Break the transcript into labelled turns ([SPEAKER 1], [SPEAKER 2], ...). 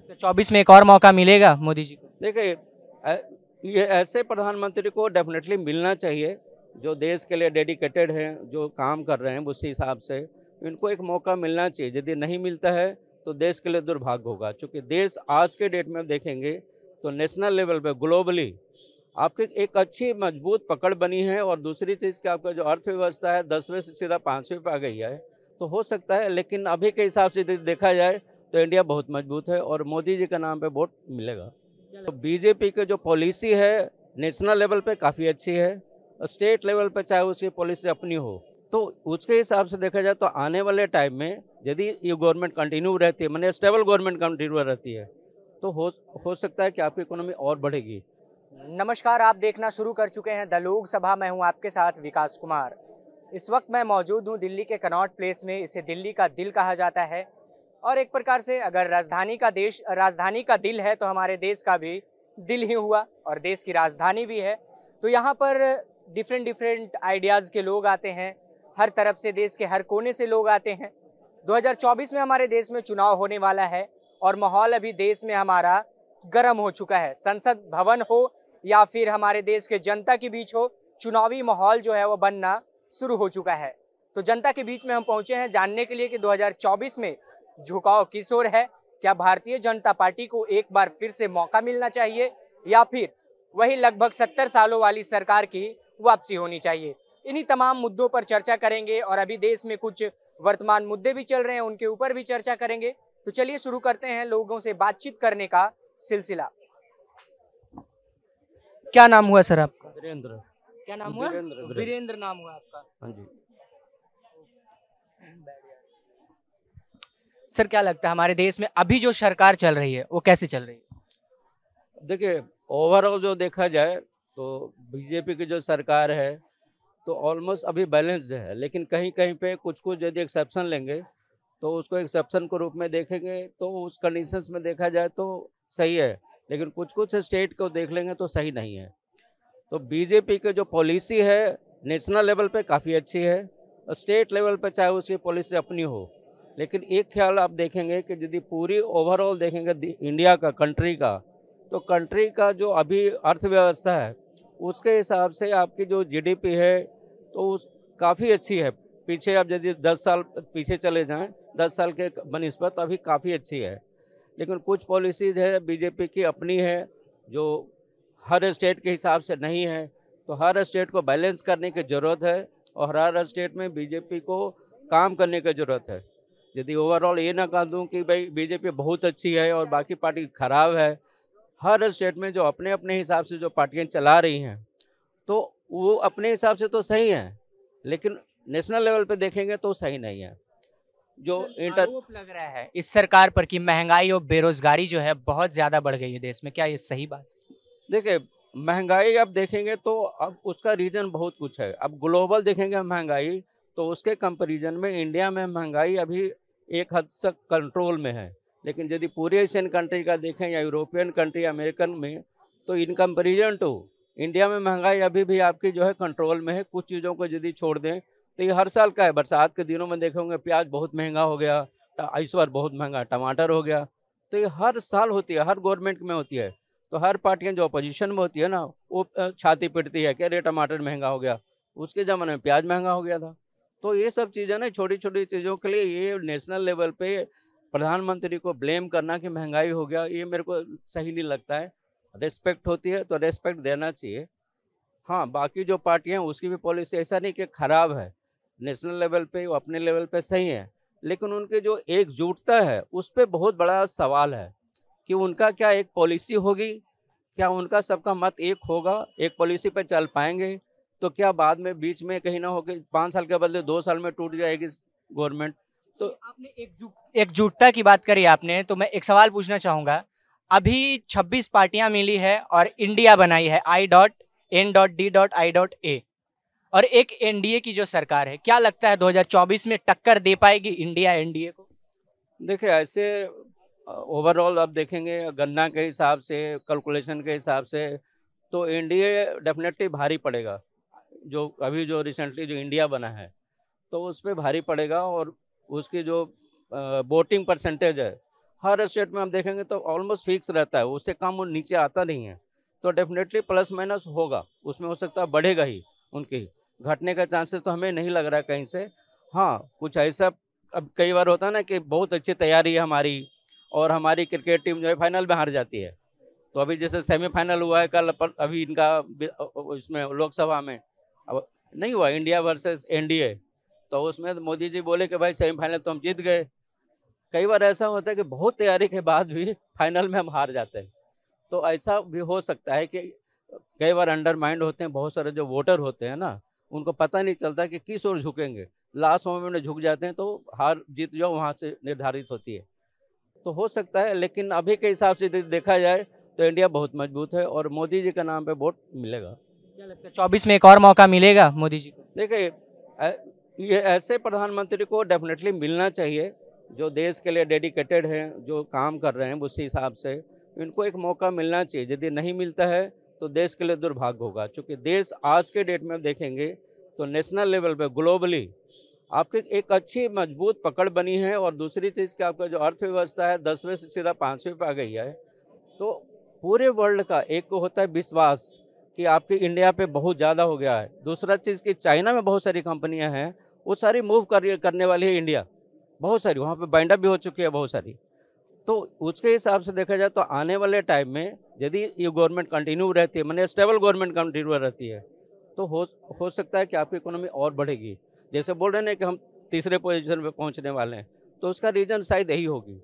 [SPEAKER 1] 24 में एक और मौका मिलेगा मोदी जी को?
[SPEAKER 2] देखिए, ये ऐसे प्रधानमंत्री को डेफिनेटली मिलना चाहिए जो देश के लिए डेडिकेटेड हैं, जो काम कर रहे हैं उसी हिसाब से इनको एक मौका मिलना चाहिए। यदि नहीं मिलता है तो देश के लिए दुर्भाग्य होगा, क्योंकि देश आज के डेट में देखेंगे तो नेशनल लेवल पे ग्लोबली आपकी एक अच्छी मजबूत पकड़ बनी है, और दूसरी चीज़ कि आपका जो अर्थव्यवस्था है 10वें से सीधा 5वें पे आ गई है। तो हो सकता है, लेकिन अभी के हिसाब से यदि देखा जाए तो इंडिया बहुत मजबूत है और मोदी जी के नाम पे वोट मिलेगा। तो बीजेपी के जो पॉलिसी है नेशनल लेवल पे काफ़ी अच्छी है, और स्टेट लेवल पे चाहे उसकी पॉलिसी अपनी हो, तो उसके हिसाब से देखा जाए तो आने वाले टाइम में यदि ये गवर्नमेंट कंटिन्यू रहती है, मैंने स्टेबल गवर्नमेंट कंटिन्यू रहती है, तो हो सकता है कि आपकी इकोनॉमी और बढ़ेगी।
[SPEAKER 1] नमस्कार, आप देखना शुरू कर चुके हैं द लोक सभा। मैं हूं आपके साथ विकास कुमार। इस वक्त मैं मौजूद हूं दिल्ली के कनॉट प्लेस में। इसे दिल्ली का दिल कहा जाता है, और एक प्रकार से अगर राजधानी का दिल है तो हमारे देश का भी दिल ही हुआ, और देश की राजधानी भी है। तो यहाँ पर डिफरेंट आइडियाज़ के लोग आते हैं, हर तरफ से, देश के हर कोने से लोग आते हैं। 2024 में हमारे देश में चुनाव होने वाला है, और माहौल अभी देश में हमारा गर्म हो चुका है। संसद भवन हो या फिर हमारे देश के जनता के बीच हो, चुनावी माहौल जो है वो बनना शुरू हो चुका है। तो जनता के बीच में हम पहुंचे हैं जानने के लिए कि 2024 में झुकाव किस ओर है। क्या भारतीय जनता पार्टी को एक बार फिर से मौका मिलना चाहिए, या फिर वही लगभग 70 सालों वाली सरकार की वापसी होनी चाहिए। इन्हीं तमाम मुद्दों पर चर्चा करेंगे, और अभी देश में कुछ वर्तमान मुद्दे भी चल रहे हैं, उनके ऊपर भी चर्चा करेंगे। तो चलिए शुरू करते हैं लोगों से बातचीत करने का सिलसिला। क्या नाम हुआ सर आपका?
[SPEAKER 2] वीरेंद्र।
[SPEAKER 1] क्या नाम हुआ? वीरेंद्र नाम हुआ आपका।
[SPEAKER 2] हाँ जी।
[SPEAKER 1] सर, क्या लगता है हमारे देश में अभी जो सरकार चल रही है वो कैसे चल रही है?
[SPEAKER 2] देखिए, ओवरऑल जो देखा जाए तो बीजेपी की जो सरकार है तो ऑलमोस्ट अभी बैलेंस्ड है, लेकिन कहीं कहीं पे कुछ कुछ यदि एक्सेप्शन लेंगे तो उसको एक्सेप्शन के रूप में देखेंगे तो उस कंडीशंस में देखा जाए तो सही है, लेकिन कुछ कुछ स्टेट को देख लेंगे तो सही नहीं है। तो बीजेपी की जो पॉलिसी है नेशनल लेवल पे काफ़ी अच्छी है, और स्टेट लेवल पे चाहे उसकी पॉलिसी अपनी हो, लेकिन एक ख्याल आप देखेंगे कि यदि पूरी ओवरऑल देखेंगे इंडिया का, कंट्री का, तो कंट्री का जो अभी अर्थव्यवस्था है उसके हिसाब से आपकी जो जीडीपी है तो उस काफ़ी अच्छी है। पीछे आप यदि 10 साल पीछे चले जाएं, 10 साल के बनिस्बत अभी काफ़ी अच्छी है, लेकिन कुछ पॉलिसीज़ है बीजेपी की अपनी है जो हर स्टेट के हिसाब से नहीं है। तो हर स्टेट को बैलेंस करने की ज़रूरत है, और हर स्टेट में बीजेपी को काम करने की ज़रूरत है। यदि ओवरऑल ये ना कह दूं कि भाई बीजेपी बहुत अच्छी है और बाकी पार्टी खराब है, हर स्टेट में जो अपने अपने हिसाब से जो पार्टियां चला रही हैं तो वो अपने हिसाब से तो सही है, लेकिन नेशनल लेवल पे देखेंगे तो सही नहीं है। जो
[SPEAKER 1] आरोप लग रहा है इस सरकार पर कि महंगाई और बेरोजगारी जो है बहुत ज्यादा बढ़ गई है देश में, क्या ये सही बात?
[SPEAKER 2] देखिए, महंगाई अब देखेंगे तो अब उसका रीज़न बहुत कुछ है। अब ग्लोबल देखेंगे महंगाई तो उसके कंपैरिजन में इंडिया में महंगाई अभी एक हद तक कंट्रोल में है, लेकिन यदि पूरे एशियन कंट्री का देखें या यूरोपियन कंट्री, अमेरिकन में, तो इन कंपैरिजन टू इंडिया में महंगाई अभी भी आपकी जो है कंट्रोल में है। कुछ चीज़ों को यदि छोड़ दें तो ये हर साल का है। बरसात के दिनों में देखेंगे प्याज बहुत महंगा हो गया, इस बार बहुत महंगा टमाटर हो गया। तो ये हर साल होती है, हर गवर्नमेंट में होती है। तो हर पार्टियां जो अपोजिशन में होती है ना, वो छाती पीटती है कि अरे टमाटर महंगा हो गया, उसके ज़माने में प्याज महंगा हो गया था। तो ये सब चीज़ें ना, छोटी छोटी चीज़ों के लिए ये नेशनल लेवल पे प्रधानमंत्री को ब्लेम करना कि महंगाई हो गया, ये मेरे को सही नहीं लगता है। रिस्पेक्ट होती है तो रिस्पेक्ट देना चाहिए। हाँ, बाकी जो पार्टियां हैं उसकी भी पॉलिसी ऐसा नहीं कि खराब है, नेशनल लेवल पे वो अपने लेवल पे सही है, लेकिन उनकी जो एकजुटता है उस पर बहुत बड़ा सवाल है कि उनका क्या एक पॉलिसी होगी, क्या उनका सबका मत एक होगा, एक पॉलिसी पे चल पाएंगे, तो क्या बाद में बीच में कहीं ना हो कि 5 साल के बदले 2 साल में टूट जाएगी गवर्नमेंट। तो
[SPEAKER 1] आपने एकजुटता की बात करी आपने, तो मैं एक सवाल पूछना चाहूंगा। अभी 26 पार्टियां मिली है और इंडिया बनाई है I.N.D.I.A, और एक एनडीए की जो सरकार है, क्या लगता है 2024 में टक्कर दे पाएगी इंडिया एनडीए को?
[SPEAKER 2] देखिए, ऐसे ओवरऑल अब देखेंगे गन्ना के हिसाब से, कैलकुलेशन के हिसाब से, तो एनडीए डेफिनेटली भारी पड़ेगा। जो अभी जो रिसेंटली जो इंडिया बना है तो उस पर भारी पड़ेगा, और उसकी जो वोटिंग परसेंटेज है हर स्टेट में हम देखेंगे तो ऑलमोस्ट फिक्स रहता है, उससे कम वो नीचे आता नहीं है। तो डेफिनेटली प्लस माइनस होगा, उसमें हो सकता है बढ़ेगा ही, उनकी घटने का चांसेस तो हमें नहीं लग रहा है कहीं से। हाँ, कुछ ऐसा अब कई बार होता है ना कि बहुत अच्छी तैयारी है हमारी और हमारी क्रिकेट टीम जो है फाइनल में हार जाती है। तो अभी जैसे सेमीफाइनल हुआ है कल, अभी इनका इसमें लोकसभा में अब नहीं हुआ, इंडिया वर्सेस एनडीए, तो उसमें मोदी जी बोले कि भाई सेमीफाइनल तो हम जीत गए। कई बार ऐसा होता है कि बहुत तैयारी के बाद भी फाइनल में हम हार जाते हैं। तो ऐसा भी हो सकता है कि कई बार अंडरमाइंड होते हैं, बहुत सारे जो वोटर होते हैं ना, उनको पता नहीं चलता कि किस ओर झुकेंगे, लास्ट मोमेंट में झुक जाते हैं, तो हार जीत जो वहाँ से निर्धारित होती है। तो हो सकता है, लेकिन अभी के हिसाब से देखा जाए तो इंडिया बहुत मजबूत है और मोदी जी के नाम पे वोट मिलेगा।
[SPEAKER 1] क्या लगता है 24 में एक और मौका मिलेगा मोदी जी को?
[SPEAKER 2] देखिए, ये ऐसे प्रधानमंत्री को डेफिनेटली मिलना चाहिए जो देश के लिए डेडिकेटेड हैं, जो काम कर रहे हैं, उस हिसाब से इनको एक मौका मिलना चाहिए। यदि नहीं मिलता है तो देश के लिए दुर्भाग्य होगा, क्योंकि देश आज के डेट में देखेंगे तो नेशनल लेवल पे ग्लोबली आपकी एक अच्छी मजबूत पकड़ बनी है। और दूसरी चीज़ कि आपका जो अर्थव्यवस्था है 10वें से सीधा 5वें पे आ गई है। तो पूरे वर्ल्ड का एक को होता है विश्वास कि आपकी इंडिया पे बहुत ज़्यादा हो गया है। दूसरा चीज़ कि चाइना में बहुत सारी कंपनियां हैं, वो सारी मूव करने वाली है इंडिया, बहुत सारी वहाँ पे बाइंड अप भी हो चुकी है बहुत सारी। तो उसके हिसाब से देखा जाए तो आने वाले टाइम में यदि ये गवर्नमेंट कंटिन्यू रहती है, माने स्टेबल गवर्नमेंट कंटिन्यू रहती है, तो हो सकता है कि आपकी इकोनॉमी और बढ़ेगी। जैसे बोल रहे हैं कि हम तीसरे पोजीशन पे पहुंचने वाले हैं, तो उसका रीज़न शायद यही होगी।